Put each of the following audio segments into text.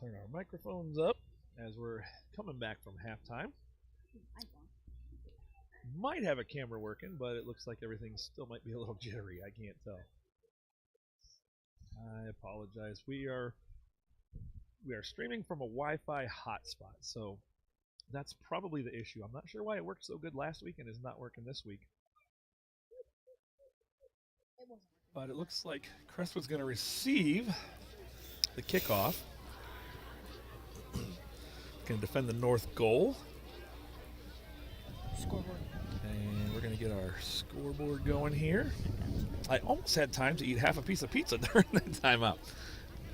Turn our microphones up as we're coming back from halftime. Might have a camera working, but it looks like everything still might be a little jittery. I can't tell. I apologize. We are streaming from a Wi-Fi hotspot, so that's probably the issue. I'm not sure why it worked so good last week and is not working this week. But it looks like Crestwood's going to receive the kickoff. Going to defend the north goal. Scoreboard. And we're going to get our scoreboard going here. I almost had time to eat half a piece of pizza during that timeout.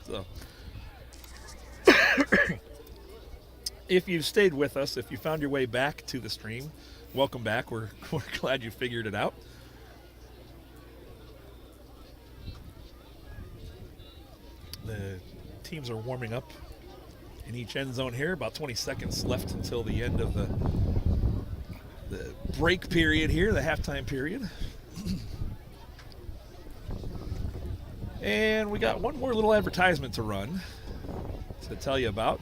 So, if you've stayed with us, if you found your way back to the stream, welcome back. We're glad you figured it out. The teams are warming up in each end zone here. About 20 seconds left until the end of the break period here, the halftime period. And we got one more little advertisement to run to tell you about.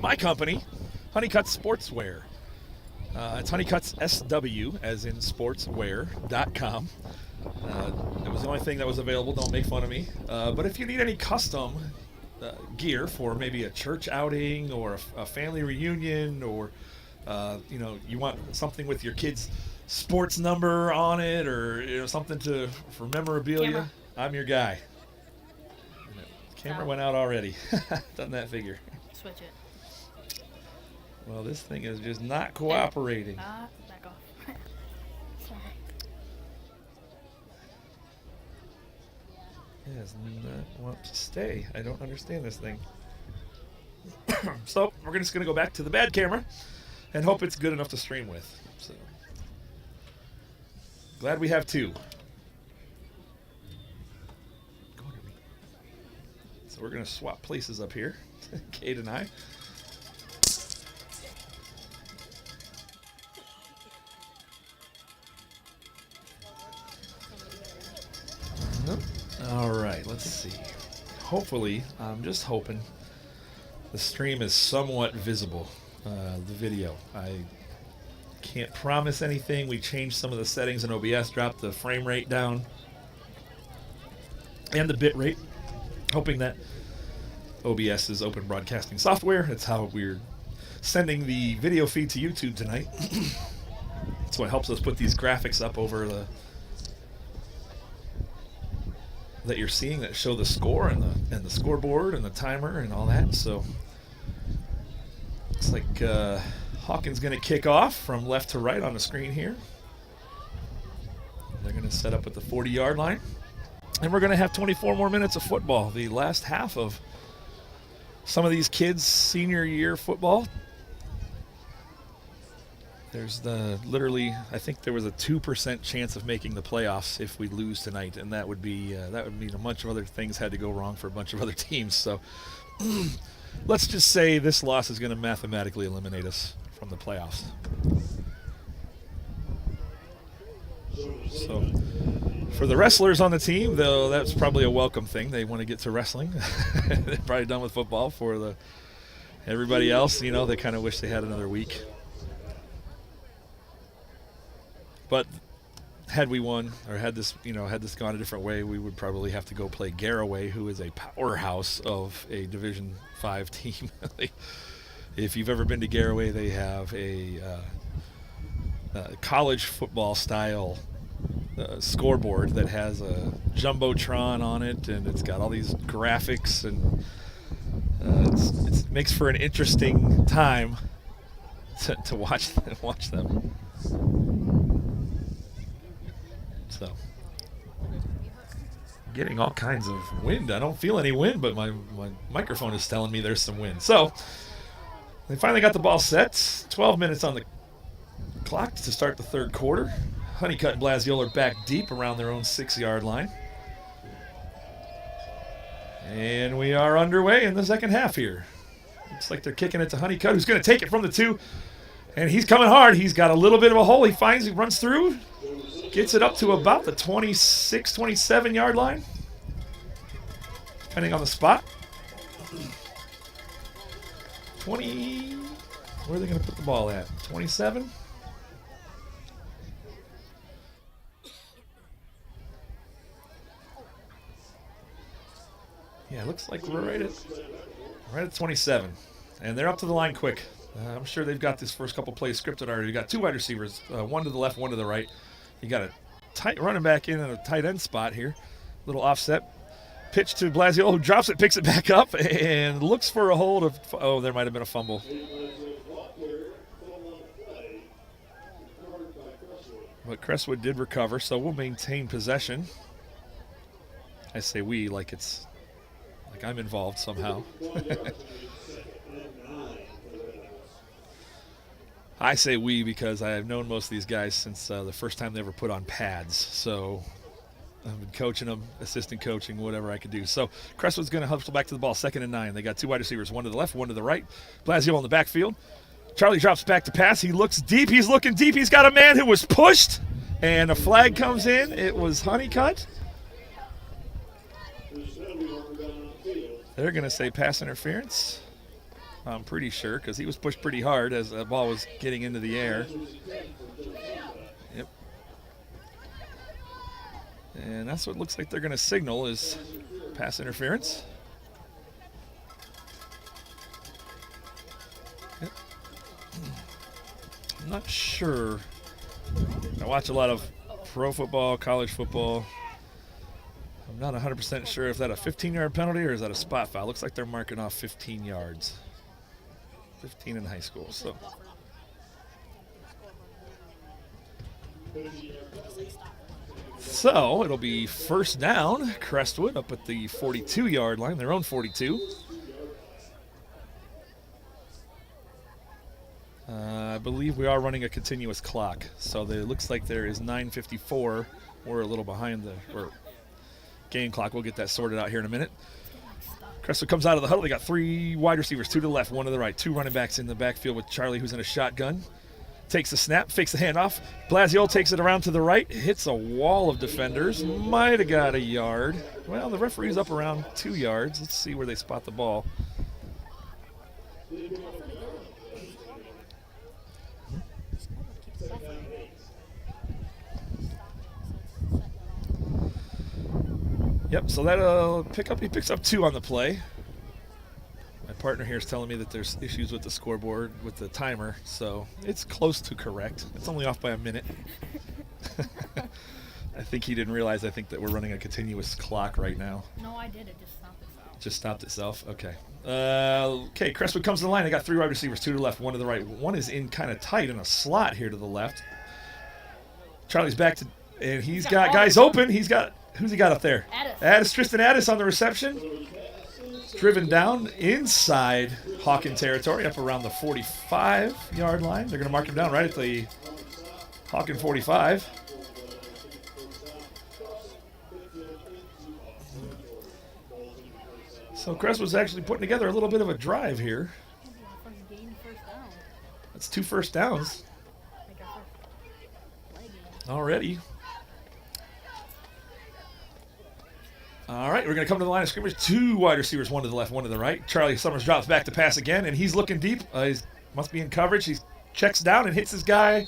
My company, Honeycutt Sportswear. It's Honeycutt's SW, as in sportswear.com. It was the only thing that was available. Don't make fun of me. But if you need any custom gear for maybe a church outing or a family reunion, or you want something with your kid's sports number on it, or something for memorabilia, Camera. I'm your guy. Camera went out already. Doesn't that figure? Switch it. Well, this thing is just not cooperating. Back off. Sorry. It does not want to stay. I don't understand this thing. So we're just going to go back to the bad camera and hope it's good enough to stream with. So glad we have two. So we're going to swap places up here, Kate and I. All right, let's see. Hopefully, I'm just hoping the stream is somewhat visible, the video. I can't promise anything. We changed some of the settings in OBS, dropped the frame rate down and the bit rate, hoping that OBS is open broadcasting software. That's how we're sending the video feed to YouTube tonight. That's what helps us put these graphics up over that you're seeing that show the score and the scoreboard and the timer and all that. So looks like Hawken's going to kick off from left to right on the screen here. They're going to set up at the 40-yard line. And we're going to have 24 more minutes of football, the last half of some of these kids' senior year football. There's literally, I think there was a 2% chance of making the playoffs if we lose tonight, and that would mean a bunch of other things had to go wrong for a bunch of other teams. So let's just say this loss is going to mathematically eliminate us from the playoffs. So for the wrestlers on the team, though, that's probably a welcome thing. They want to get to wrestling. They're probably done with football. For everybody else, they kind of wish they had another week. But had we won, or had this gone a different way, we would probably have to go play Garraway, who is a powerhouse of a Division 5 team. If you've ever been to Garraway, they have a college football style scoreboard that has a jumbotron on it, and it's got all these graphics, and it makes for an interesting time to watch them. So, getting all kinds of wind. I don't feel any wind, but my microphone is telling me there's some wind. So, they finally got the ball set. 12 minutes on the clock to start the third quarter. Honeycutt and Blasio are back deep around their own 6-yard line. And we are underway in the second half here. Looks like they're kicking it to Honeycutt, who's going to take it from the 2. And he's coming hard. He's got a little bit of a hole. He runs through. Gets it up to about the 26, 27-yard line, depending on the spot. 20. Where are they going to put the ball at? 27? Yeah, it looks like we're right at 27. And they're up to the line quick. I'm sure they've got this first couple plays scripted already. You got two wide receivers, one to the left, one to the right. You got a tight running back in a tight end spot here. Little offset. Pitch to Blasio, who drops it, picks it back up, and looks for a hold of. Oh, there might have been a fumble. But Crestwood did recover, so we'll maintain possession. I say we like it's like I'm involved somehow. I say we because I have known most of these guys since the first time they ever put on pads. So I've been coaching them, assistant coaching, whatever I could do. So Crestwood's going to hustle back to the ball, 2nd and 9. They got two wide receivers, one to the left, one to the right. Blasio on the backfield. Charlie drops back to pass. He looks deep. He's looking deep. He's got a man who was pushed, and a flag comes in. It was Honeycutt. They're going to say pass interference. I'm pretty sure because he was pushed pretty hard as the ball was getting into the air. Yep. And that's what it looks like they're going to signal is pass interference. Yep. I'm not sure. I watch a lot of pro football, college football. I'm not 100% sure if that's a 15-yard penalty or is that a spot foul. Looks like they're marking off 15 yards. 15 in high school. So it'll be first down. Crestwood up at the 42-yard line, their own 42. I believe we are running a continuous clock, so it looks like there is 9:54. We're a little behind the game clock. We'll get that sorted out here in a minute. Crestwood comes out of the huddle. They got three wide receivers, two to the left, one to the right. Two running backs in the backfield with Charlie, who's in a shotgun. Takes the snap, fakes the handoff. Blasio takes it around to the right, hits a wall of defenders. Might have got a yard. Well, the referee's up around 2 yards. Let's see where they spot the ball. Yep, so that'll pick up. He picks up 2 on the play. My partner here is telling me that there's issues with the scoreboard, with the timer, so it's close to correct. It's only off by a minute. I think he didn't realize, I think that we're running a continuous clock right now. No, I did. It just stopped itself. Just stopped itself? Okay. Okay, Crestwood comes to the line. They got 3 wide receivers, 2 to the left, 1 to the right. One is in kind of tight in a slot here to the left. Charlie's back to, and he's got guys open. He's got, who's he got up there? Tristan Addis on the reception. Driven down inside Hawken territory, up around the 45-yard line. They're going to mark him down right at the Hawken 45. So Crestwood's actually putting together a little bit of a drive here. That's 2 first downs already. All right, we're going to come to the line of scrimmage. 2 wide receivers, 1 to the left, 1 to the right. Charlie Summers drops back to pass again, and he's looking deep. He must be in coverage. He checks down and hits his guy.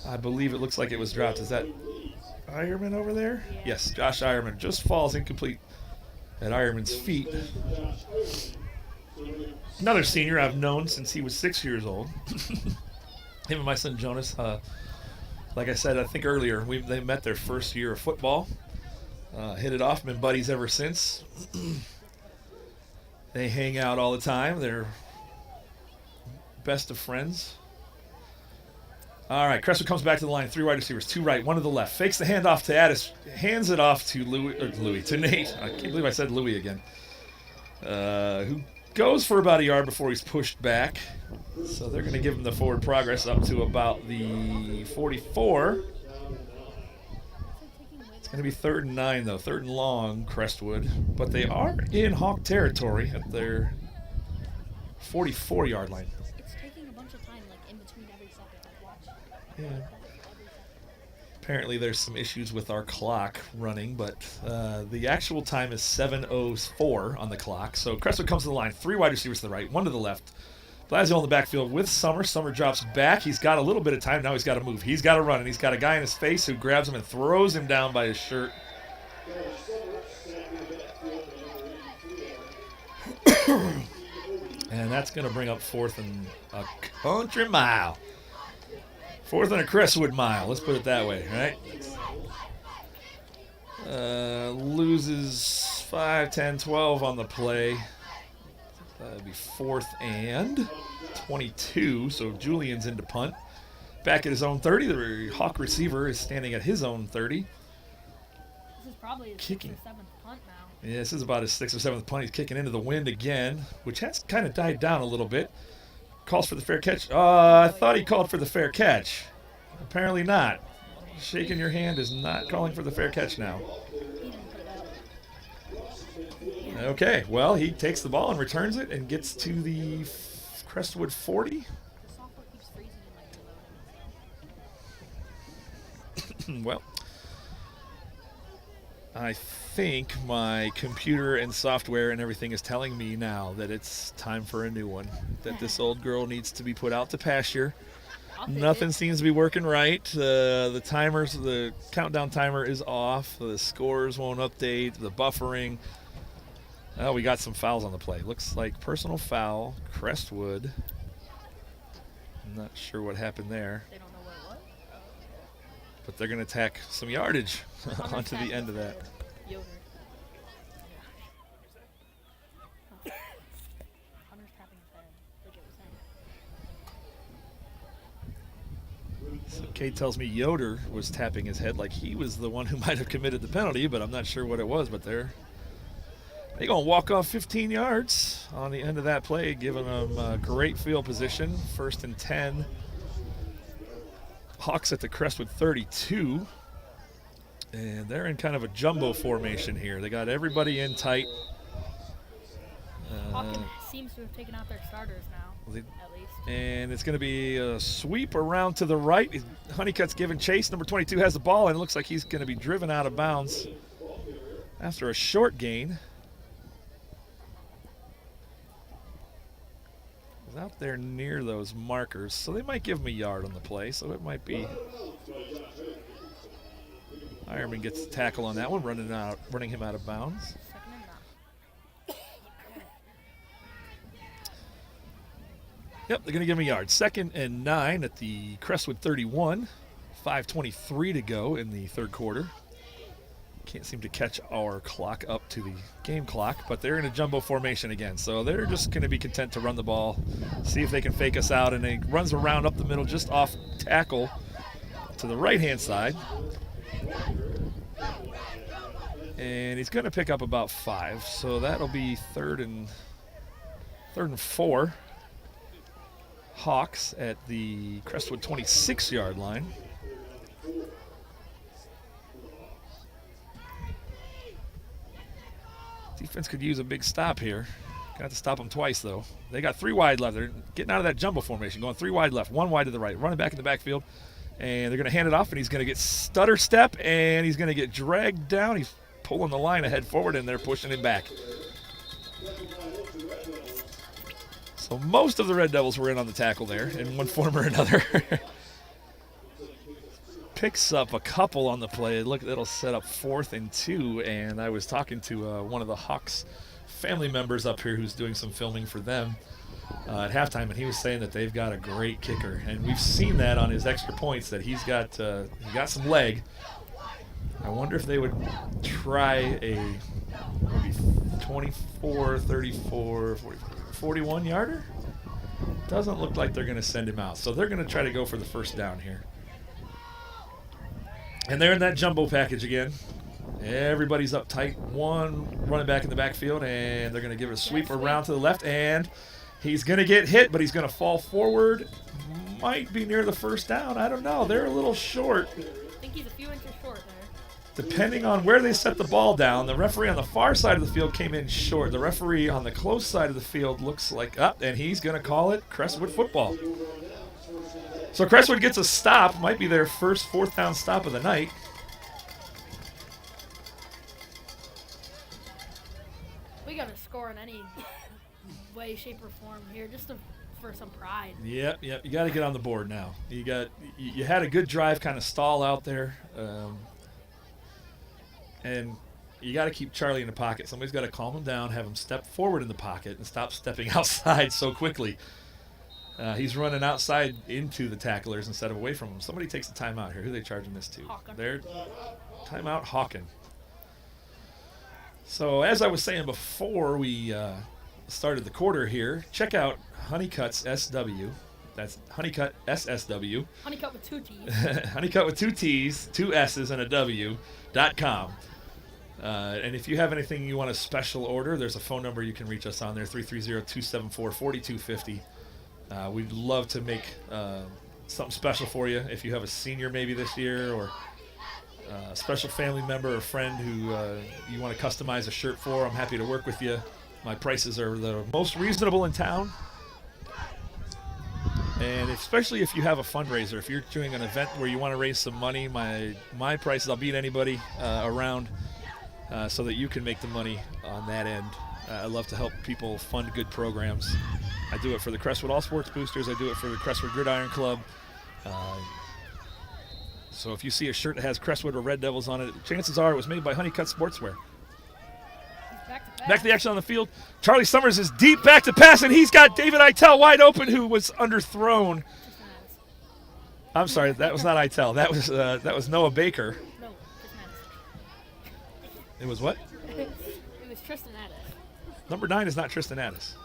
I believe it looks like it was dropped. Is that Ironman over there? Yeah. Yes, Josh Ironman just falls incomplete at Ironman's feet. Another senior I've known since he was 6 years old. Him and my son Jonas, like I said, I think earlier, they met their first year of football. Hit it off, been buddies ever since. They hang out all the time. They're best of friends. All right, Crestwood comes back to the line. 3 wide receivers, 2 right, 1 to the left. Fakes the handoff to Addis. Hands it off to to Nate. I can't believe I said Louis again. Who goes for about a yard before he's pushed back. So they're going to give him the forward progress up to about the 44. Going to be 3rd and 9, though. 3rd and long, Crestwood. But they are in Hawk territory at their 44-yard line. It's taking a bunch of time, like, in between every second. Like, watch. Yeah. Apparently there's some issues with our clock running, but the actual time is 7:04 on the clock. So Crestwood comes to the line. 3 wide receivers to the right, 1 to the left. Glasgow in the backfield with Summer. Summer drops back. He's got a little bit of time. Now he's got to move. He's got to run, and he's got a guy in his face who grabs him and throws him down by his shirt. And that's going to bring up 4th and a country mile. 4th and a Crestwood mile. Let's put it that way, right? Loses 5, 10, 12 on the play. That would be 4th and 22. So Julian's into punt. Back at his own 30. The Hawk receiver is standing at his own 30. This is probably his Kicking. 6th or 7th punt now. Yeah, this is about his 6th or 7th punt. He's kicking into the wind again, which has kind of died down a little bit. Calls for the fair catch. I thought he called for the fair catch. Apparently not. Shaking your hand is not calling for the fair catch now. He didn't put it up. Okay, well, he takes the ball and returns it and gets to the Crestwood 40. The software keeps freezing in my Well, I think my computer and software and everything is telling me now that it's time for a new one. That this old girl needs to be put out to pasture. Nothing seems to be working right. The countdown timer is off. The scores won't update. The buffering. Oh, we got some fouls on the play. Looks like personal foul, Crestwood. I'm not sure what happened there. They don't know what it was. But they're going to tack some yardage onto the end of that. Yoder. Hunter's tapping his head, like it was saying. So Kate tells me Yoder was tapping his head like he was the one who might have committed the penalty, but I'm not sure what it was. But they're going to walk off 15 yards on the end of that play, giving them great field position. 1st and 10. Hawks at the Crestwood 32. And they're in kind of a jumbo formation here. They got everybody in tight. Hawken seems to have taken out their starters now, at least. And it's going to be a sweep around to the right. Honeycutt's giving chase. Number 22 has the ball, and it looks like he's going to be driven out of bounds after a short gain. He's out there near those markers, so they might give him a yard on the play, so it might be. Ironman gets the tackle on that one, running him out of bounds. Yep, they're going to give him a yard. 2nd and 9 at the Crestwood 31. 5:23 to go in the third quarter. Can't seem to catch our clock up to the game clock, but they're in a jumbo formation again. So they're just going to be content to run the ball, see if they can fake us out. And he runs around up the middle just off tackle to the right-hand side. And he's going to pick up about 5. So that'll be third and 4. Hawks at the Crestwood 26-yard line. Defense could use a big stop here. Got to stop them twice, though. They got 3 wide left. They're getting out of that jumbo formation, going 3 wide left, 1 wide to the right, running back in the backfield. And they're going to hand it off, and he's going to get stutter step, and he's going to get dragged down. He's pulling the line ahead forward, and they're pushing him back. So most of the Red Devils were in on the tackle there in one form or another. Picks up a couple on the play. Look, that'll set up 4th and 2. And I was talking to one of the Hawks family members up here who's doing some filming for them at halftime, and he was saying that they've got a great kicker, and we've seen that on his extra points that he's got some leg. I wonder if they would try a maybe 24, 34, 41 yarder. Doesn't look like they're going to send him out, so they're going to try to go for the first down here. And they're in that jumbo package again. Everybody's up tight. 1 running back in the backfield, and they're going to give it a sweep around to the left, and he's going to get hit, but he's going to fall forward. Might be near the first down. I don't know. They're a little short. I think he's a few inches short there. Depending on where they set the ball down, the referee on the far side of the field came in short. The referee on the close side of the field looks like up, and he's going to call it Crestwood football. So Crestwood gets a stop. Might be their first 4th down stop of the night. We got to score in any way, shape, or form here. Just to for some pride. Yep. You got to get on the board now. You had a good drive, kind of stall out there, and you got to keep Charlie in the pocket. Somebody's got to calm him down, have him step forward in the pocket, and stop stepping outside so quickly. He's running outside into the tacklers instead of away from them. Somebody takes the timeout here. Who are they charging this to? Hawken. They're timeout Hawken. So as I was saying before we started the quarter here, check out Honeycutt's SW. That's Honeycut SSW. Honeycut with 2 T's. Honeycut with 2 T's, 2 S's, and a W.com. And if you have anything you want to special order, there's a phone number you can reach us on there, 330-274-4250. We'd love to make something special for you. If you have a senior maybe this year, or a special family member or friend who you want to customize a shirt for, I'm happy to work with you. My prices are the most reasonable in town. And especially if you have a fundraiser, if you're doing an event where you want to raise some money, my prices, I'll beat anybody around so that you can make the money on that end. I love to help people fund good programs. I do it for the Crestwood All Sports Boosters. I do it for the Crestwood Gridiron Club. So if you see a shirt that has Crestwood or Red Devils on it, chances are it was made by Honeycut Sportswear. Back to the action on the field. Charlie Summers is deep back to pass, and he's got David Eitel wide open, who was underthrown. I'm sorry, that was not Eitel. That was Noah Baker. No, It was what? it was Tristan Addis. Number 9 is not Tristan Addis.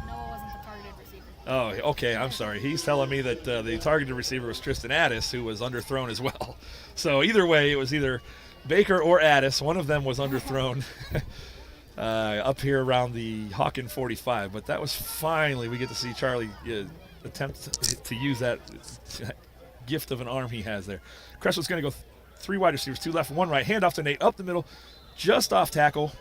Noah wasn't the targeted receiver. Oh, okay. I'm sorry. He's telling me that the targeted receiver was Tristan Addis, who was underthrown as well. So either way, it was either Baker or Addis. One of them was underthrown up here around the Hawken 45. But that was finally, we get to see Charlie attempt to use that gift of an arm he has there. Crestwood's going to go 3 wide receivers, 2 left, 1 right. Hand off to Nate, up the middle, just off tackle.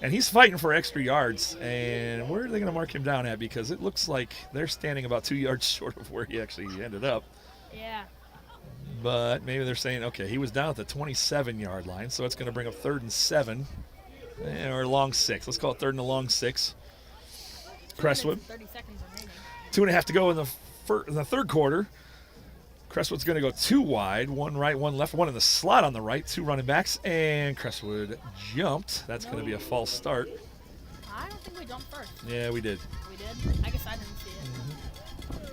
And he's fighting for extra yards. And where are they going to mark him down at? Because it looks like they're standing about 2 yards short of where he actually ended up. Yeah. But maybe they're saying, okay, he was down at the 27-yard line, so it's going to bring up 3rd and 7. Or long 6. Let's call it 3rd and a long 6. Crestwood. 30 seconds remaining. 2.5 to go in the third quarter. Crestwood's going to go 2 wide, 1 right, 1 left, 1 in the slot on the right, 2 running backs, and Crestwood jumped. That's going to be a false start. I don't think we jumped first. Yeah, we did. We did? I guess I didn't see it.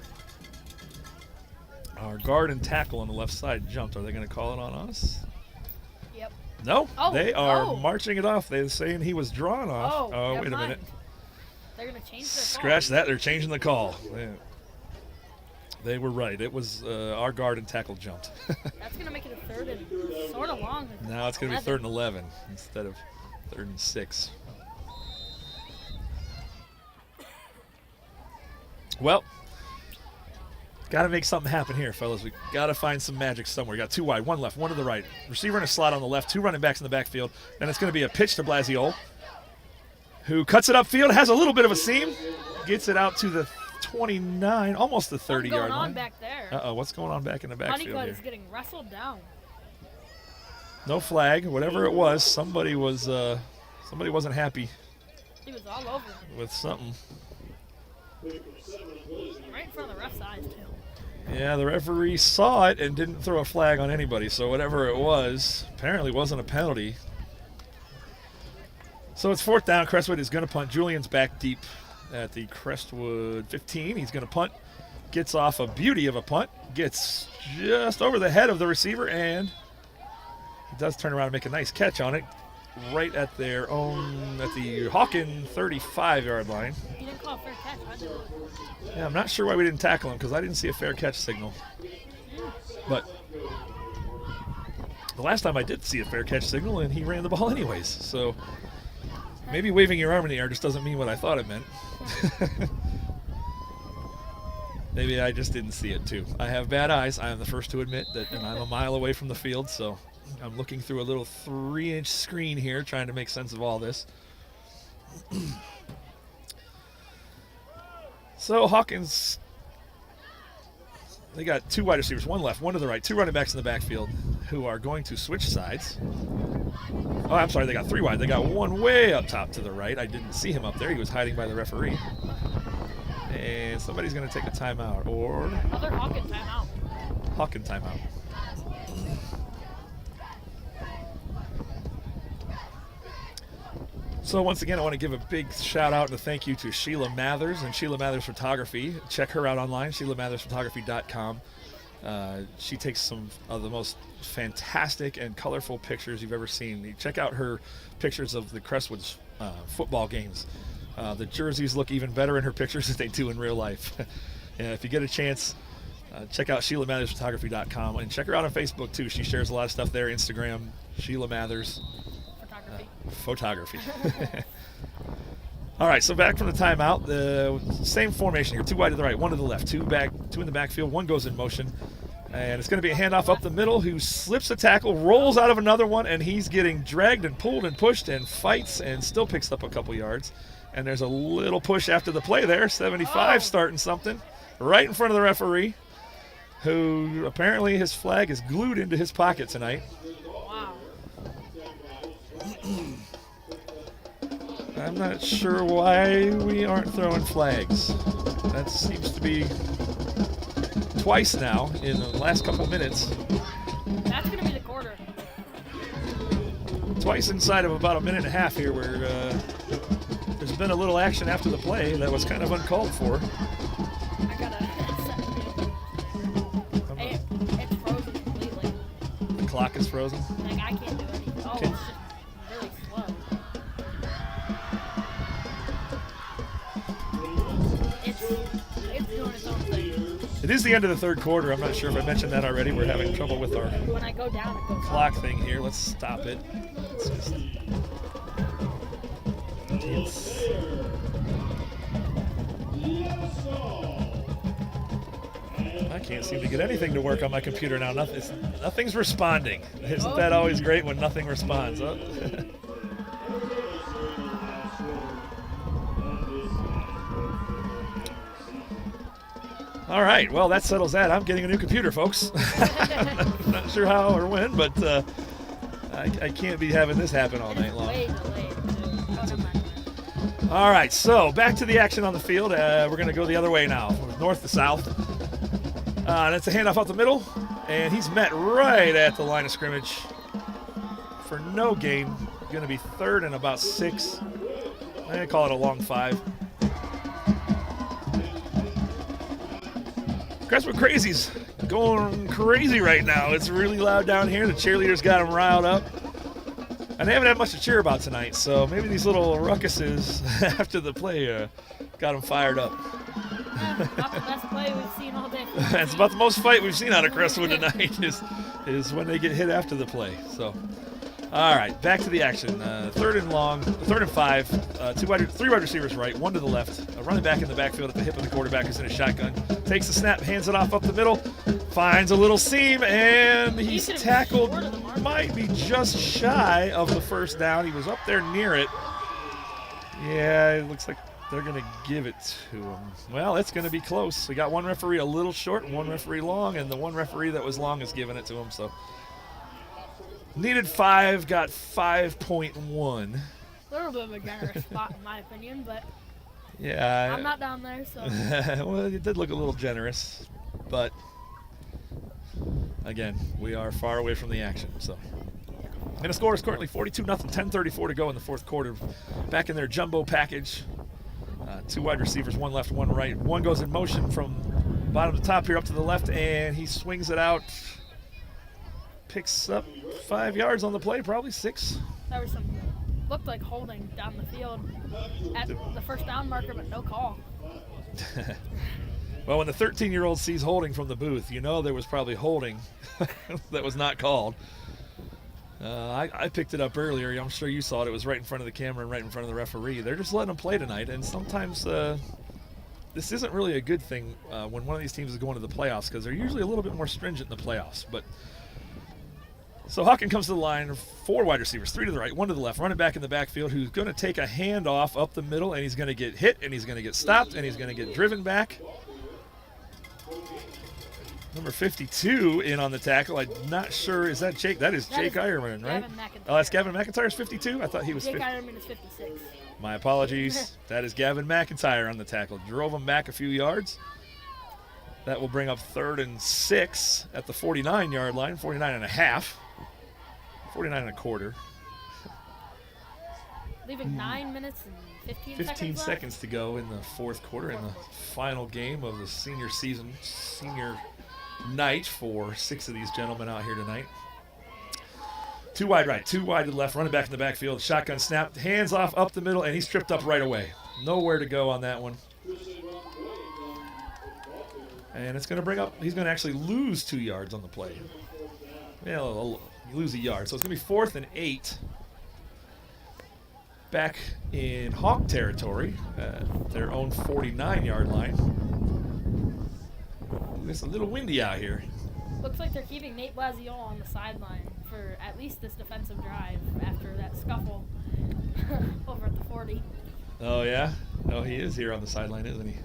Our guard and tackle on the left side jumped. Are they going to call it on us? Yep. No, Oh, they are oh. marching it off. They're saying he was drawn off. Oh, wait a never minute. mind. They're going to change their Scratch that. They're changing the call. They were right. It was our guard and tackle jumped. That's going to make it a 3rd and sort of long. Now it's going to be 3rd and 11 instead of 3rd and 6. Well, got to make something happen here, fellas. We got to find some magic somewhere. We got 2 wide, 1 left, 1 to the right. Receiver in a slot on the left, 2 running backs in the backfield. And it's going to be a pitch to Blasio, who cuts it upfield, has a little bit of a seam, gets it out to the 29, almost the 30-yard line. What's going on back there? What's going on back in the backfield Honeycutt here? is getting wrestled down. No flag, whatever it was. Somebody wasn't happy He was all over him. with something. Right in front of the ref's eyes, too. Yeah, the referee saw it and didn't throw a flag on anybody. So whatever it was, apparently wasn't a penalty. So it's 4th down. Crestwood is going to punt. Julian's back deep at the Crestwood 15. He's going to punt. Gets off a beauty of a punt. Gets just over the head of the receiver, and he does turn around and make a nice catch on it right at the Hawken 35-yard line. He didn't call a fair catch. I did. Yeah, I'm not sure why we didn't tackle him because I didn't see a fair catch signal. But the last time I did see a fair catch signal, and he ran the ball anyways. So maybe waving your arm in the air just doesn't mean what I thought it meant. Maybe I just didn't see it, too. I have bad eyes. I am the first to admit that, and I'm a mile away from the field, so I'm looking through a little 3-inch screen here trying to make sense of all this. So Hawkins, they got 2 wide receivers, 1 left, 1 to the right, 2 running backs in the backfield who are going to switch sides. Oh, I'm sorry, they got 3 wide. They got 1 way up top to the right. I didn't see him up there. He was hiding by the referee. And somebody's going to take a timeout, or Other Hawken timeout. Hawken timeout. So once again, I want to give a big shout out and a thank you to Sheila Mathers and Sheila Mathers Photography. Check her out online, SheilaMathersPhotography.com. She takes some of the most fantastic and colorful pictures you've ever seen. Check out her pictures of the Crestwood's football games. The jerseys look even better in her pictures than they do in real life. And if you get a chance, check out SheilaMathersPhotography.com and check her out on Facebook too. She shares a lot of stuff there. Instagram, Sheila Mathers Photography. All right, so back from the timeout, the same formation here: 2 wide to the right, 1 to the left, 2 in the backfield, 1 goes in motion, and it's going to be a handoff up the middle. Who slips a tackle, rolls out of another one, and he's getting dragged and pulled and pushed and fights and still picks up a couple yards. And there's a little push after the play there. 75 starting something right in front of the referee, who apparently his flag is glued into his pocket tonight. Wow. I'm not sure why we aren't throwing flags. That seems to be twice now in the last couple minutes. That's going to be the quarter. Twice inside of about a minute and a half here, where there's been a little action after the play that was kind of uncalled for. I got to hey, it's frozen completely. The clock is frozen. Like, I can't do anything. Oh, Okay. it's just really slow. It's doing its own thing. It is the end of the third quarter. I'm not sure if I mentioned that already. We're having trouble with our When I go down, it goes clock thing here. Let's stop it. Let's just... I can't seem to get anything to work on my computer now. Nothing's responding. Isn't that always great when nothing responds? Huh? All right, well, that settles that. I'm getting a new computer, folks. I'm not sure how or when, but I can't be having this happen all night long. Way delayed, too. Oh, never mind. All right, so back to the action on the field. We're going to go the other way now, from north to south. And it's a handoff up the middle, and he's met right at the line of scrimmage for no gain. Going to be third and about 6. I call it a long 5. Crestwood Crazy's going crazy right now. It's really loud down here. The cheerleaders got them riled up. And they haven't had much to cheer about tonight, so maybe these little ruckuses after the play got them fired up. About the best play we've seen all day. It's about the most fight we've seen out of Crestwood tonight is when they get hit after the play. So, all right, back to the action. Third and 5. 3 wide receivers right, 1 to the left. A running back in the backfield at the hip of the quarterback is in a shotgun. Takes the snap, hands it off up the middle, finds a little seam, and he's tackled. Might be just shy of the first down. He was up there near it. Yeah, it looks like they're going to give it to him. Well, it's going to be close. We got one referee a little short and one referee long, and the one referee that was long is giving it to him. So needed 5, got 5.1. A little bit of a generous spot, in my opinion, but yeah, I'm not down there, so. Well, it did look a little generous, but again, we are far away from the action. So, and the score is currently 42-0, 10:34 to go in the fourth quarter. Back in their jumbo package. 2 wide receivers, 1 left, 1 right. 1 goes in motion from bottom to top here up to the left, and he swings it out. Picks up 5 yards on the play, probably 6. There was some, looked like holding down the field at the first down marker, but no call. Well, when the 13-year-old sees holding from the booth, you know there was probably holding that was not called. I picked it up earlier. I'm sure you saw it. It was right in front of the camera and right in front of the referee. They're just letting them play tonight, and sometimes this isn't really a good thing when one of these teams is going to the playoffs, because they're usually a little bit more stringent in the playoffs. But so Hawken comes to the line, 4 wide receivers, 3 to the right, 1 to the left, running back in the backfield, who's going to take a handoff up the middle, and he's going to get hit, and he's going to get stopped, and he's going to get driven back. Number 52 in on the tackle. I'm not sure. Is that Jake? That is Jake Ironman, right? Gavin McIntyre. Oh, that's Gavin McIntyre's 52? I thought he was Jake 50. Ironman is 56. My apologies. That is Gavin McIntyre on the tackle. Drove him back a few yards. That will bring up 3rd and 6 at the 49-yard line, 49 and a half, 49 and a quarter. Leaving 9 minutes and 15 seconds to go in the fourth quarter in the final game of the senior season, senior night for 6 of these gentlemen out here tonight. 2 wide right, 2 wide to the left, running back in the backfield, shotgun snap, hands off up the middle, and he's tripped up right away. Nowhere to go on that one. And it's going to bring up, he's going to actually lose 2 yards on the play. Yeah, lose a yard. So it's going to be 4th and 8. Back in Hawk territory, their own 49-yard line. It's a little windy out here. Looks like they're keeping Nate Blasio on the sideline for at least this defensive drive after that scuffle over at the 40. Oh, yeah? Oh, he is here on the sideline, isn't he?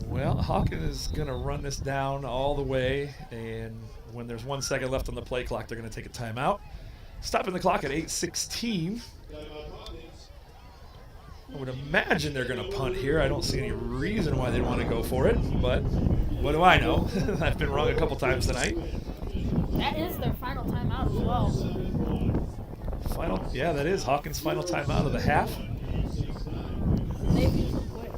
Well, Hawken is going to run this down all the way, and when there's 1 second left on the play clock, they're going to take a timeout. Stopping the clock at 8:16. I would imagine they're going to punt here. I don't see any reason why they'd want to go for it, but what do I know? I've been wrong a couple times tonight. That is their final timeout as well. Yeah, that is Hawkins' final timeout of the half. They've been quick.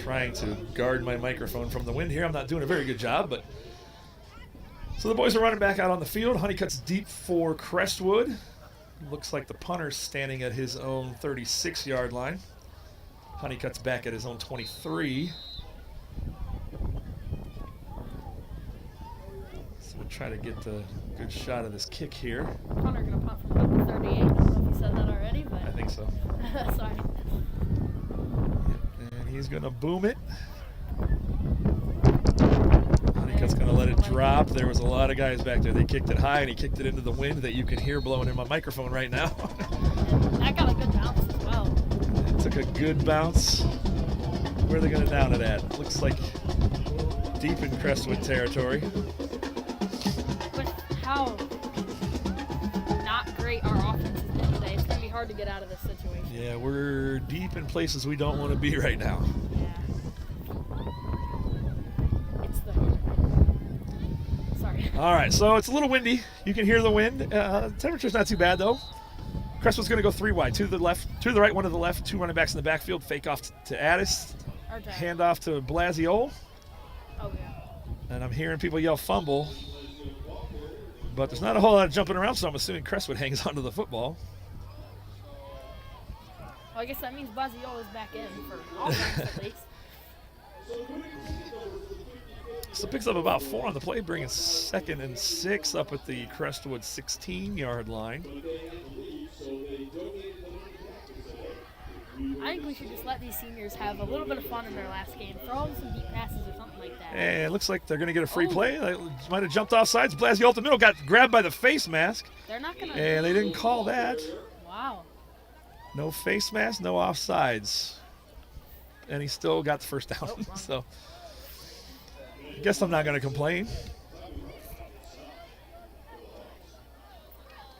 Trying to guard my microphone from the wind here. I'm not doing a very good job, but so the boys are running back out on the field. Honeycutt's deep for Crestwood. Looks like the punter's standing at his own 36-yard line. Honeycutt's back at his own 23. So we'll try to get the good shot of this kick here. Punter gonna punt from about the 38. I don't know if you said that already, but I think so. sorry. And he's going to boom it. Honeycutt's going to let it drop. There was a lot of guys back there. They kicked it high, and he kicked it into the wind that you can hear blowing in my microphone right now. That got a good bounce as well. It took a good bounce. Where are they going to down it at? Looks like deep in Crestwood territory. With how not great our offense has been today, it's going to be hard to get out of this situation. Yeah, we're deep in places we don't want to be right now. Yeah. It's the... Sorry. All right, so it's a little windy. You can hear the wind. Temperature's not too bad, though. Crestwood's going to go 3 wide. 2 to the left, 2 to the right, 1 to the left. 2 running backs in the backfield. Fake off to Addis. Hand off to Blasio. Oh, yeah. And I'm hearing people yell fumble. But there's not a whole lot of jumping around, so I'm assuming Crestwood hangs onto the football. Well, I guess that means Blasio is back in for offense at least. So picks up about 4 on the play, bringing 2nd and 6 up at the Crestwood 16-yard line. I think we should just let these seniors have a little bit of fun in their last game. Throw them some deep passes or something like that. And it looks like they're going to get a free play. They might have jumped off sides. Blasio up the middle, got grabbed by the face mask. They're not going to... And they didn't call that. Wow. No face mask, no offsides. And he still got the first down. Oh, wow. So I guess I'm not going to complain.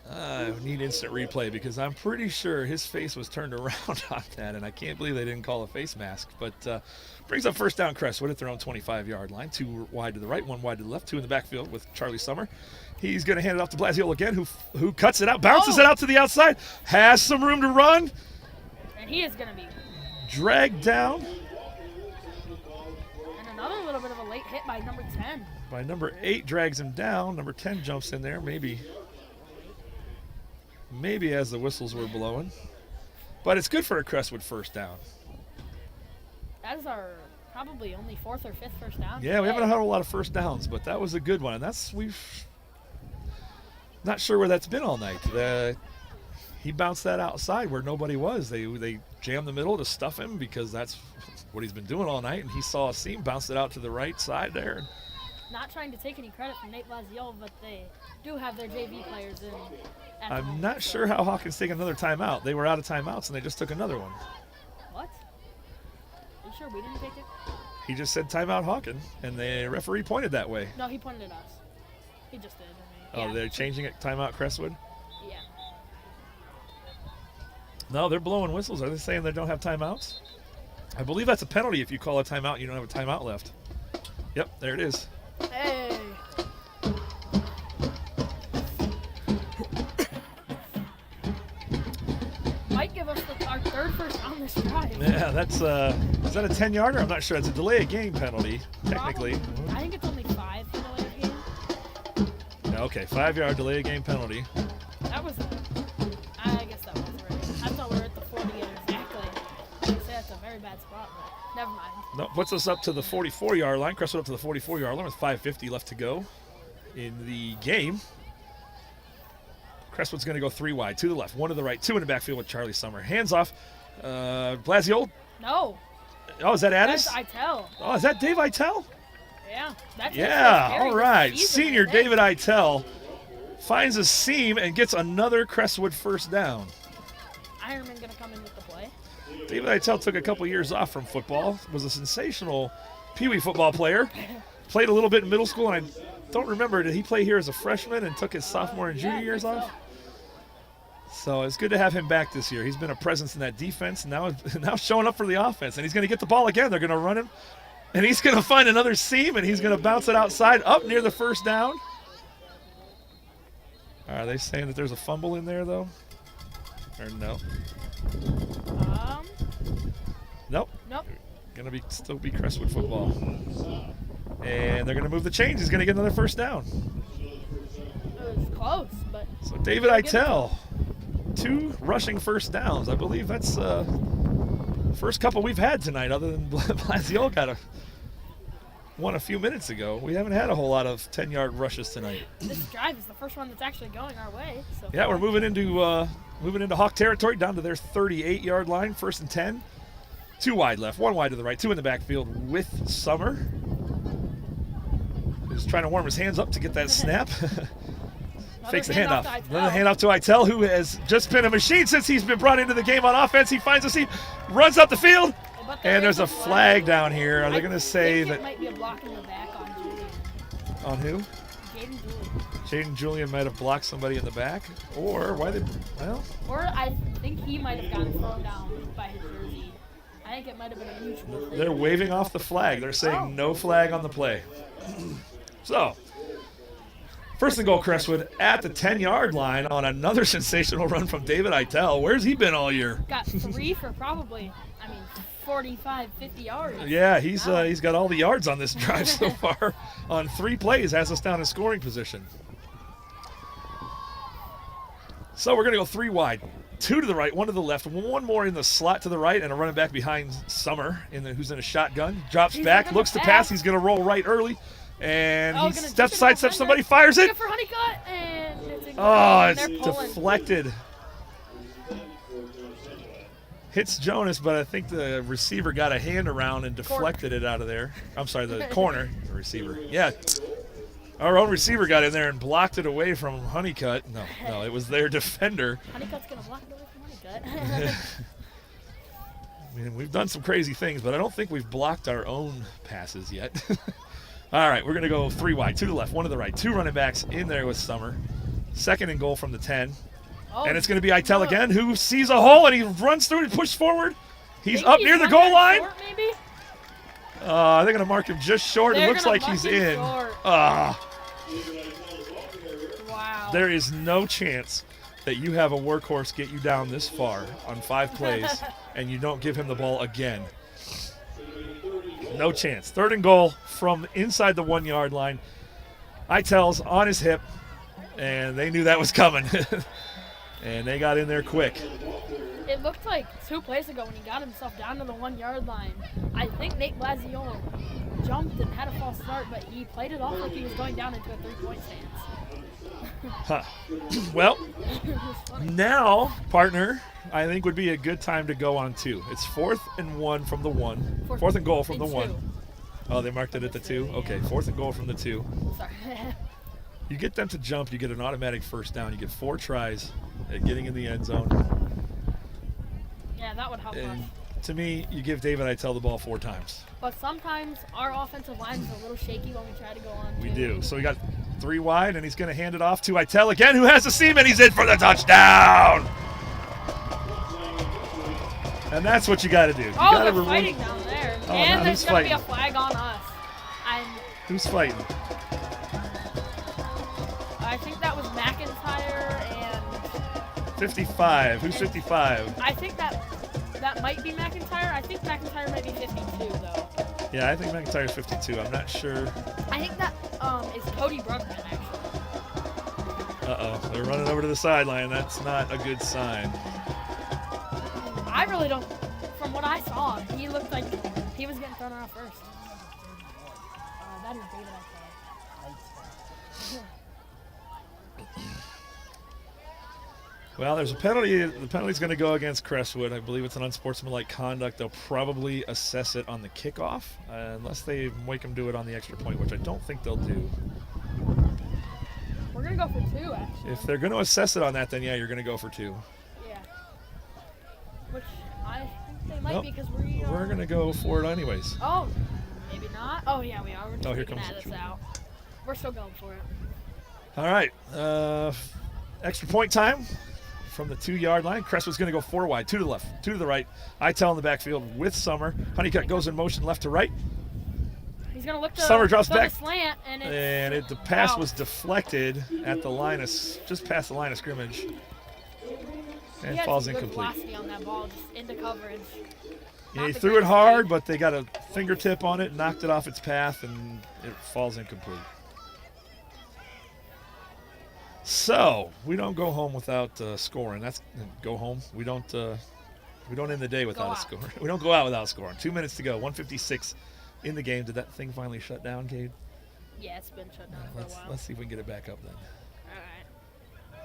I need instant replay because I'm pretty sure his face was turned around on that, and I can't believe they didn't call a face mask. But brings up first down Crestwood at their own 25-yard line. 2 wide to the right, 1 wide to the left, 2 in the backfield with Charlie Summer. He's going to hand it off to Blasio again, who cuts it out, bounces it out to the outside, has some room to run. And he is going to be dragged down. And another little bit of a late hit by number 10. By number 8 drags him down. Number 10 jumps in there, maybe as the whistles were blowing. But it's good for a Crestwood first down. That is our probably only 4th or 5th first down. Yeah, we haven't had a lot of first downs, but that was a good one. And we've not sure where that's been all night. He bounced that outside where nobody was. They jammed the middle to stuff him because that's what he's been doing all night. And he saw a seam, bounced it out to the right side there. Not trying to take any credit from Nate Blasio, but they do have their JV players in. I'm not sure how Hawkins taking another timeout. They were out of timeouts and they just took another one. What? sure we didn't take it? He just said timeout Hawken, and the referee pointed that way. No, he pointed at us. He just did. Oh, they're changing it, timeout Crestwood? Yeah. No, they're blowing whistles. Are they saying they don't have timeouts? I believe that's a penalty if you call a timeout and you don't have a timeout left. Yep, there it is. Hey. Might give us our third first on this drive. Yeah, that's is that a 10-yarder? I'm not sure. It's a delay of game penalty, technically. Probably. I think it's only 5 for delay of game. Yeah, okay, 5-yard delay of game penalty. That was. I guess that was right. I thought we were at the 40 exactly. I would say that's a very bad spot, but never mind. No, puts us up to the 44-yard line. Crestwood up to the 44-yard line with 5:50 left to go in the game. Crestwood's going to go 3 wide, 2 to the left, 1 to the right, 2 in the backfield with Charlie Summer. Hands off. Blasio. No. Oh, is that Addis? That's Itel. Oh, is that Dave Itel? Yeah. That's Yeah, all right. Senior David Itel finds a seam and gets another Crestwood first down. Ironman going to come in with the play. David Itel took a couple years off from football, was a sensational Pee Wee football player, played a little bit in middle school, and I don't remember, did he play here as a freshman and took his sophomore and junior years off? So it's good to have him back this year. He's been a presence in that defense, now showing up for the offense, and he's going to get the ball again. They're going to run him, and he's going to find another seam, and he's going to bounce it outside up near the first down. Are they saying that there's a fumble in there, though? Or no? Nope. Nope. Going to still be Crestwood football. And they're going to move the chains. He's going to get another first down. It was close, but... So David Itel, 2 rushing first downs. I believe that's the first couple we've had tonight, other than Blasio got one a few minutes ago. We haven't had a whole lot of 10-yard rushes tonight. This drive is the first one that's actually going our way. So yeah, we're moving into Hawk territory, down to their 38-yard line, 1st and 10. 2 wide left, 1 wide to the right, 2 in the backfield with Summer. He's trying to warm his hands up to get that snap. Fakes the handoff. Then the handoff to Itel, who has just been a machine since he's been brought into the game on offense. He finds a seam, runs up the field, and there's a flag down here. Are they going to say that? It might be a block in the back on Julian. On who? Jaden Julian. Jaden Julian might have blocked somebody in the back, or why they? Well. Or I think he might have gotten thrown down by his jersey. I think it might have been a mutual thing. They're waving off the flag. They're saying no flag on the play. So, 1st and goal, Crestwood at the 10-yard line on another sensational run from David Itel. Where's he been all year? Got 3 for probably, 45, 50 yards. Yeah, he's got all the yards on this drive so far. On 3 plays, has us down in scoring position. So we're going to go 3 wide. 2 to the right, 1 to the left, 1 more in the slot to the right, and a running back behind Summer, who's in a shotgun. Drops back, looks to pass. He's going to roll right early, and he sidesteps somebody, fires it. For Honeycutt, and it's deflected. Hits Jonas, but I think the receiver got a hand around and deflected it out of there. I'm sorry, the corner, the receiver. Yeah. Our own receiver got in there and blocked it away from Honeycutt. No, it was their defender. Honeycutt's going to block it away from Honeycutt. We've done some crazy things, but I don't think we've blocked our own passes yet. All right, we're going to go 3 wide, 2 to the left, 1 to the right. 2 running backs in there with Summer. 2nd and goal from the 10. And it's going to be Itel again, who sees a hole, and he runs through and pushes forward. He's up near the goal line. Short, maybe? They're going to mark him just short. It looks like he's in. Wow. There is no chance that you have a workhorse get you down this far on 5 plays and you don't give him the ball again. No chance. 3rd and goal from inside the 1-yard line. Itel's on his hip, and they knew that was coming. And they got in there quick. It looked like 2 plays ago when he got himself down to the 1-yard line. I think Nate Blasio jumped and had a false start, but he played it off like he was going down into a 3-point stance. Well, now, partner, I think would be a good time to go on 2. It's 4th and 1 from the 1. 4th and goal from the 1. Oh, they marked it at the 2? Okay, 4th and goal from the 2. Sorry. You get them to jump, you get an automatic first down. You get 4 tries at getting in the end zone. Yeah, that would help us. to me, you give David Eitel the ball 4 times. But sometimes our offensive line is a little shaky when we try to go on. We do. So we got 3 wide, and he's going to hand it off to Eitel again, who has the seam, and he's in for the touchdown. And that's what you got to do. You oh, they're fighting down there. Oh, and no, there's who's going to be fighting? a flag on us. Who's fighting? I think that was McIntyre and 55. Who's 55? I think that might be McIntyre. I think McIntyre might be 52 though. Yeah, I think McIntyre's 52. I'm not sure. I think that is Cody Brugman actually. Uh-oh. They're running over to the sideline. That's not a good sign. I really don't. From what I saw, he looked like he was getting thrown out first. That is David Eitel. Well, there's a penalty. The penalty's going to go against Crestwood. I believe it's an unsportsmanlike conduct. They'll probably assess it on the kickoff, unless they make them do it on the extra point, which I don't think they'll do. We're going to go for 2, actually. If they're going to assess it on that, then yeah, you're going to go for 2. Yeah. Which I think they might Nope. because We're going to go for it anyways. Oh, maybe not. Oh, yeah, we are. We're just Oh, here looking comes at the us out. We're still going for it. All right. Extra point time from the 2-yard line. Crestwood's going to go 4 wide, 2 to the left, 2 to the right. Eitel in the backfield with Summer. Honeycutt goes in motion left to right. He's going to look to Summer drops throw back. the slant, And the pass was deflected at the line of, just past the line of scrimmage. He And had falls some good incomplete. velocity on that ball, just into coverage. Yeah, Not he the threw it greatest hard, speed. but they got a fingertip on it, knocked it off its path, and it falls incomplete. So we don't go home without scoring. That's go home. We don't end the day without a score. We don't go out without scoring. 2 minutes to go. 1:56 in the game. Did that thing finally shut down, Cade? Yeah, it's been shut down for a while. Let's see if we can get it back up then. All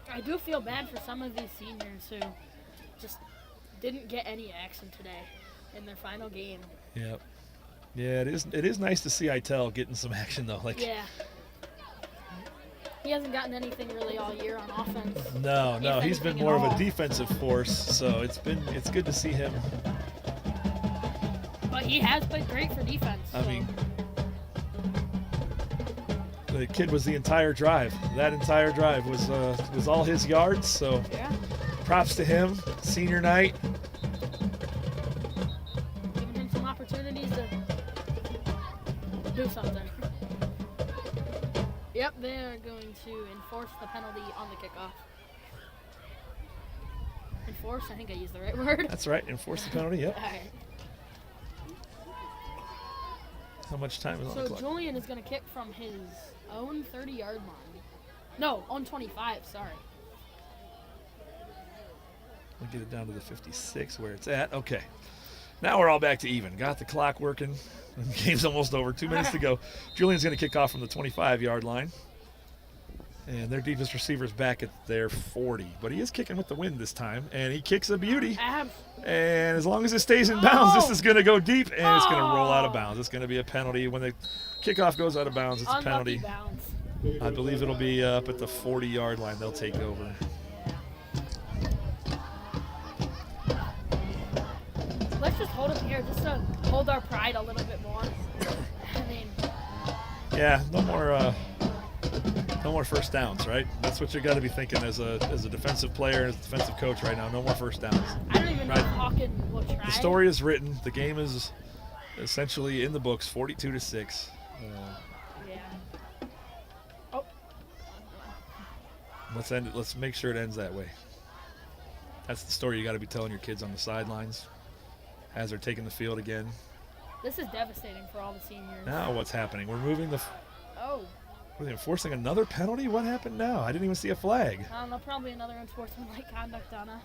right. I do feel bad for some of these seniors who just didn't get any action today in their final game. Yep. Yeah, it is nice to see Eitel getting some action though. Like Yeah. He hasn't gotten anything really all year on offense. No, he's been more of a all. defensive force, so it's good to see him. But he has played great for defense. I mean, the kid was the entire drive. That entire drive was all his yards, so yeah. props to him. Senior night. Giving him some opportunities to do something. Yep, they are going to enforce the penalty on the kickoff. Enforce? I think I used the right word. That's right. Enforce the penalty. Yep. All right. How much time is on the So clock? Julian is going to kick from his own 30-yard line. No, on 25, sorry. We'll get it down to the 56 where it's at. Okay. Now we're all back to even. Got the clock working. The game's almost over. 2 minutes to go. Julian's going to kick off from the 25-yard line. And their deepest receiver's back at their 40. But he is kicking with the wind this time. And he kicks a beauty. And as long as it stays in bounds, this is going to go deep. And it's going to roll out of bounds. It's going to be a penalty. When the kickoff goes out of bounds, it's a penalty. Bounds. I believe it'll be up at the 40-yard line. They'll take over. Let's just hold him here just to hold our pride a little bit more. I mean, yeah, no more first downs, right? That's what you got to be thinking as a defensive player and as a defensive coach right now. No more first downs. I don't even know if Hawken will try. The story is written. The game is essentially in the books, 42-6. Yeah. Oh. Let's end it. Let's make sure it ends that way. That's the story you got to be telling your kids on the sidelines as they're taking the field again. This is devastating for all the seniors. Now what's happening? We're moving the. Oh. Were they enforcing another penalty? What happened now? I didn't even see a flag. I don't know, probably another unsportsmanlike conduct on us.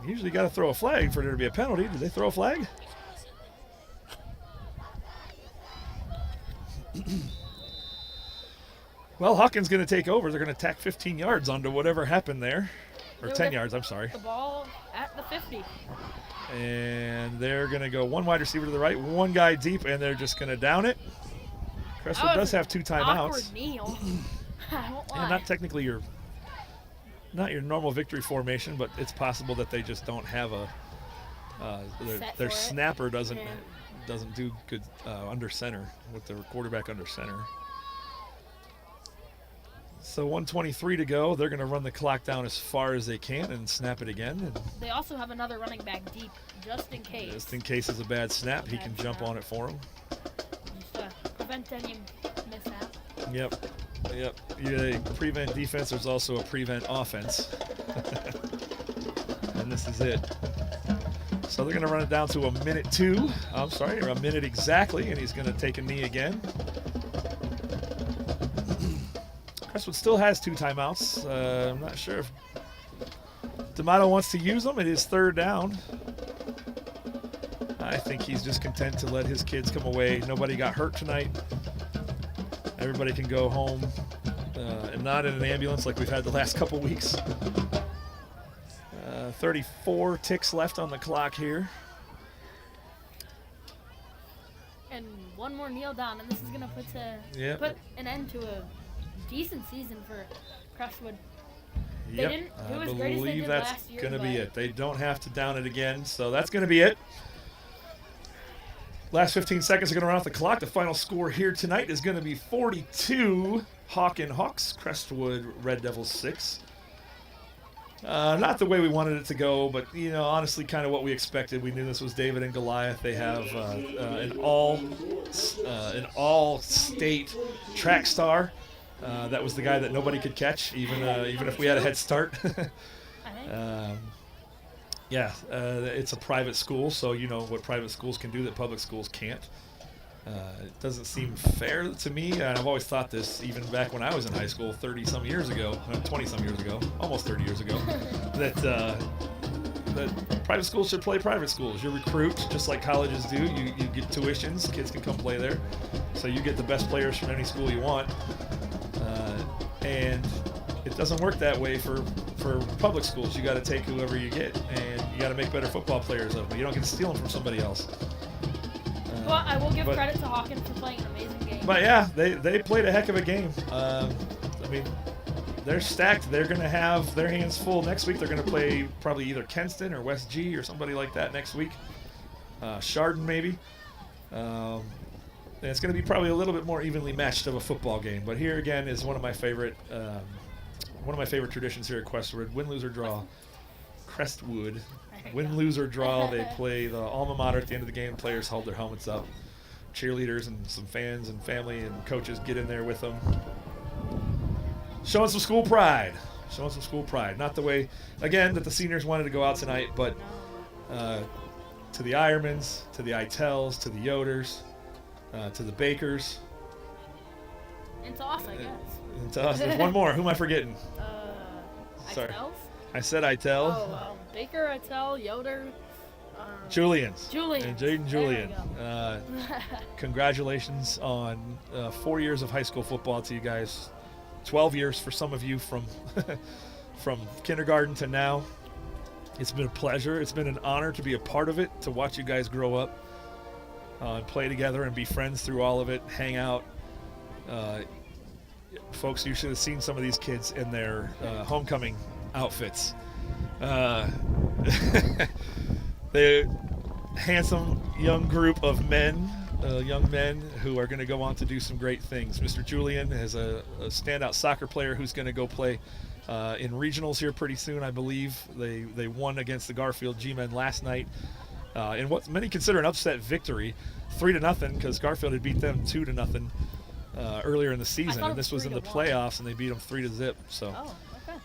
Usually got to throw a flag for there to be a penalty. Did they throw a flag? Well, Hawken's going to take over. They're going to tack 15 yards onto whatever happened there. Or 10 yards, I'm sorry. The ball at the 50. And they're going to go one wide receiver to the right, one guy deep, and they're just going to down it. Crestwood does have 2 timeouts. Awkward kneel. And not technically your not your normal victory formation, but it's possible that they just don't have a their snapper doesn't do good under center with the quarterback under center. So 1:23 to go. They're going to run the clock down as far as they can and snap it again. And they also have another running back deep, just in case. Just in case it's a bad snap, he can jump on it for him. Just prevent any mishap. Yep. Yeah, prevent defense. There's also a prevent offense. And this is it. So they're going to run it down to a minute 2. I'm sorry, or a minute exactly, and he's going to take a knee again. Crestwood still has 2 timeouts. I'm not sure if D'Amato wants to use them. It is 3rd down. I think he's just content to let his kids come away. Nobody got hurt tonight. Everybody can go home and not in an ambulance like we've had the last couple weeks. 34 ticks left on the clock here. And one more kneel down, and this is going to put an end to a decent season for Crestwood. They didn't do as great as they did last year. That's going to be it. They don't have to down it again, so that's going to be it. Last 15 seconds are going to run off the clock. The final score here tonight is going to be 42 Hawken Hawks, Crestwood Red Devils 6. Not the way we wanted it to go, but honestly, kind of what we expected. We knew this was David and Goliath. They have an all-state track star. That was the guy that nobody could catch, even if we had a head start. It's a private school, so you know what private schools can do that public schools can't. It doesn't seem fair to me, and I've always thought this even back when I was in high school 30-some years ago, 20-some years ago, almost 30 years ago, that private schools should play private schools. You recruit, just like colleges do. You get tuitions. Kids can come play there. So you get the best players from any school you want. And it doesn't work that way for public schools. You got to take whoever you get, and you got to make better football players of them. You don't get to steal them from somebody else. Well, I will give credit to Hawken for playing an amazing game. But yeah, they played a heck of a game. They're stacked. They're going to have their hands full next week. They're going to play probably either Kenston or West G or somebody like that next week. Chardon maybe. And it's going to be probably a little bit more evenly matched of a football game. But here again is one of my favorite traditions here at Crestwood: win, lose, or draw. Crestwood, win, lose, or draw. They play the alma mater at the end of the game. Players hold their helmets up. Cheerleaders and some fans and family and coaches get in there with them. Showing some school pride. Not the way, again, that the seniors wanted to go out tonight, but to the Ironmans, to the Itels, to the Yoders, to the Bakers. And to us, I guess. And to us. There's one more. Who am I forgetting? Sorry. Itels? I said Itel. Baker, Itel, Yoder. Julians. And Jaden Julian. Congratulations on 4 years of high school football to you guys. 12 years for some of you from kindergarten to now. It's been a pleasure. It's been an honor to be a part of it, to watch you guys grow up and play together and be friends through all of it, hang out. Folks, you should have seen some of these kids in their homecoming outfits. The handsome young group of young men who are going to go on to do some great things. Mr. Julian is a standout soccer player who's going to go play in regionals here pretty soon, I believe. They won against the Garfield G-Men last night in what many consider an upset victory, 3-0, because Garfield had beat them 2-0 earlier in the season, and this was in the playoffs, and they beat them 3-0. So. Oh,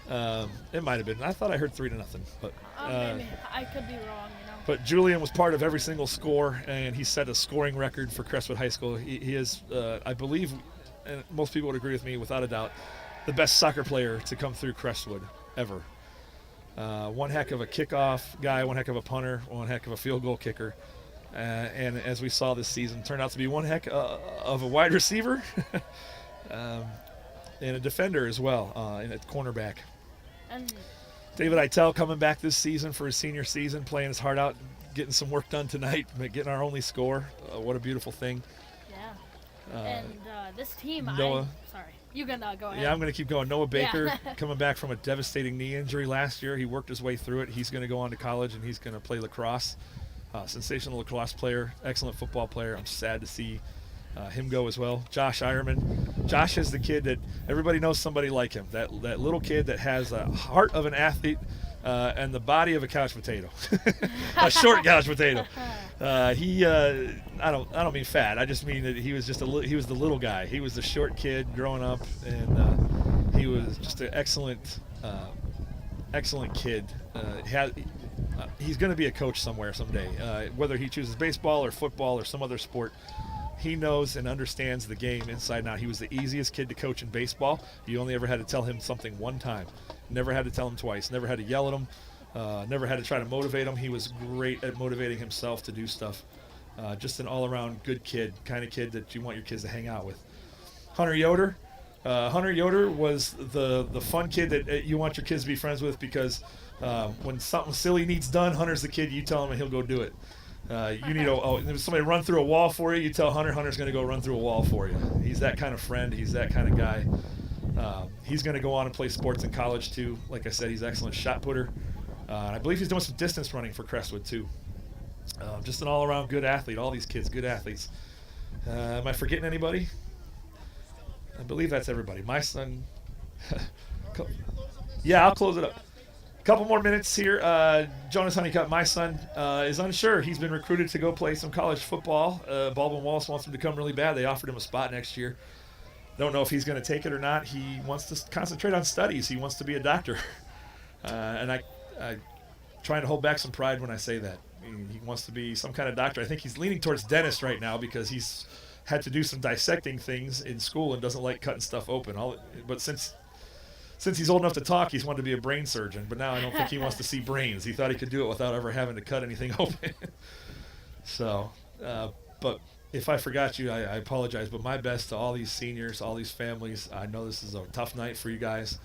okay. It might have been. I thought I heard 3-0, but maybe. I could be wrong, But Julian was part of every single score, and he set a scoring record for Crestwood High School. He is, I believe, and most people would agree with me without a doubt, the best soccer player to come through Crestwood ever. One heck of a kickoff guy, one heck of a punter, one heck of a field goal kicker. And as we saw this season, turned out to be one heck of a wide receiver and a defender as well, and a cornerback. And David Itel coming back this season for his senior season, playing his heart out, getting some work done tonight, getting our only score. What a beautiful thing. Yeah. And this team, Noah. You can go ahead. Yeah, I'm going to keep going. Noah Baker, coming back from a devastating knee injury last year. He worked his way through it. He's going to go on to college, and he's going to play lacrosse. Sensational lacrosse player, excellent football player. I'm sad to see him go as well. Josh Ironman. Josh is the kid that everybody knows somebody like him. That little kid that has a heart of an athlete and the body of a couch potato, a short couch potato. I don't mean fat. I just mean that he was he was the little guy. He was the short kid growing up, and he was just an excellent kid. He's going to be a coach somewhere someday, whether he chooses baseball or football or some other sport. He knows and understands the game inside and out. He was the easiest kid to coach in baseball. You only ever had to tell him something one time. Never had to tell him twice. Never had to yell at him. Never had to try to motivate him. He was great at motivating himself to do stuff. Just an all-around good kid, kind of kid that you want your kids to hang out with. Hunter Yoder. Hunter Yoder was the fun kid that you want your kids to be friends with because when something silly needs done, Hunter's the kid you tell him and he'll go do it. You need if somebody run through a wall for you, you tell Hunter's going to go run through a wall for you. He's that kind of friend. He's that kind of guy. He's going to go on and play sports in college too. Like I said, he's an excellent shot putter. I believe he's doing some distance running for Crestwood too. Just an all-around good athlete. All these kids, good athletes. Am I forgetting anybody? I believe that's everybody. My son. Yeah, I'll close it up. Couple more minutes here. Jonas Honeycutt, my son, is unsure. He's been recruited to go play some college football. Baldwin Wallace wants him to come really bad. They offered him a spot next year. Don't know if he's going to take it or not. He wants to concentrate on studies. He wants to be a doctor. And I trying to hold back some pride when I say that. He wants to be some kind of doctor. I think he's leaning towards dentist right now because he's had to do some dissecting things in school and doesn't like cutting stuff open. But since he's old enough to talk, he's wanted to be a brain surgeon. But now I don't think he wants to see brains. He thought he could do it without ever having to cut anything open. So, but if I forgot you, I apologize. But my best to all these seniors, all these families. I know this is a tough night for you guys,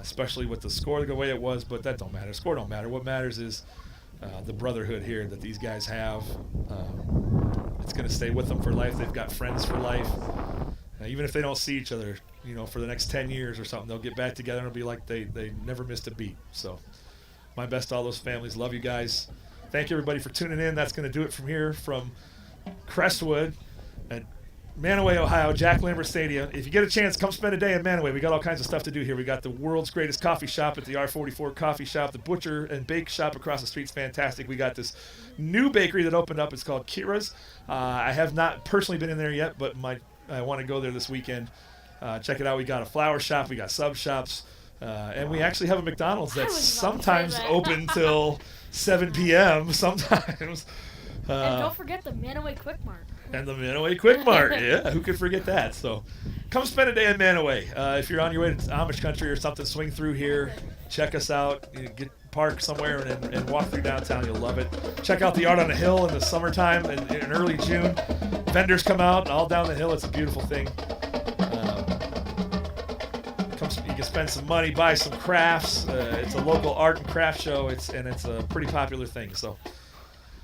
especially with the score the way it was. But that don't matter. Score don't matter. What matters is the brotherhood here that these guys have. It's going to stay with them for life. They've got friends for life. Even if they don't see each other, for the next 10 years or something, they'll get back together and it'll be like they never missed a beat. So my best to all those families. Love you guys. Thank you, everybody, for tuning in. That's going to do it from here from Crestwood at Manaway, Ohio, Jack Lambert Stadium. If you get a chance, come spend a day in Manaway. We got all kinds of stuff to do here. We got the world's greatest coffee shop at the R44 Coffee Shop. The butcher and bake shop across the street's fantastic. We got this new bakery that opened up. It's called Kira's. I have not personally been in there yet, but I want to go there this weekend. Check it out. We got a flower shop. We got sub shops. And we actually have a McDonald's that's sometimes open till 7 p.m. sometimes. And don't forget the Manaway Quick Mart. And the Manaway Quick Mart. Yeah, who could forget that? So come spend a day in Manaway. If you're on your way to Amish country or something, swing through here. Check us out. Park somewhere and walk through downtown. You'll love it. Check out the Art on the Hill in the summertime in early June. Vendors come out all down the hill. It's a beautiful thing. You can spend some money, buy some crafts. It's a local art and craft show. It's a pretty popular thing. So,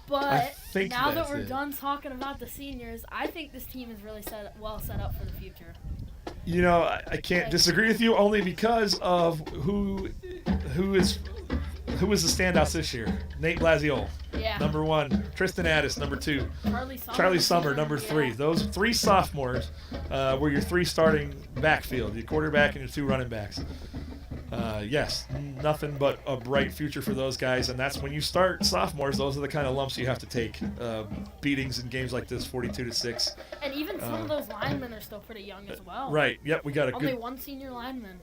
but now that we're done talking about the seniors, I think this team is really well set up for the future. I can't disagree with you only because of who is the standouts this year. Nate Blasio, number 1. Tristan Addis, number 2. Charlie Summer, number 3. Those 3 sophomores were your 3 starting backfield, your quarterback and your 2 running backs. Yes, nothing but a bright future for those guys, and that's when you start sophomores. Those are the kind of lumps you have to take. Beatings in games like this, 42-6. And even some of those linemen are still pretty young as well. Right. Yep. We got only 1 senior lineman.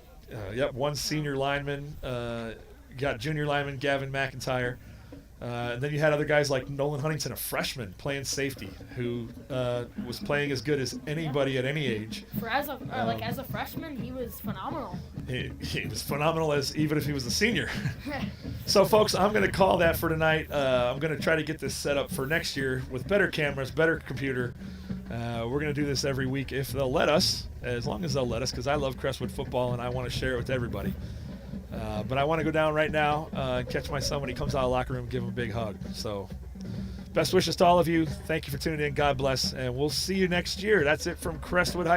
Yep. 1 senior lineman. Got junior lineman Gavin McIntyre. And then you had other guys like Nolan Huntington, a freshman playing safety, who was playing as good as anybody at any age. As a freshman, he was phenomenal. He was phenomenal even if he was a senior. So, folks, I'm going to call that for tonight. I'm going to try to get this set up for next year with better cameras, better computer. We're going to do this every week if they'll let us, as long as they'll let us, because I love Crestwood football and I want to share it with everybody. But I want to go down right now and catch my son when he comes out of the locker room and give him a big hug. So best wishes to all of you. Thank you for tuning in. God bless. And we'll see you next year. That's it from Crestwood High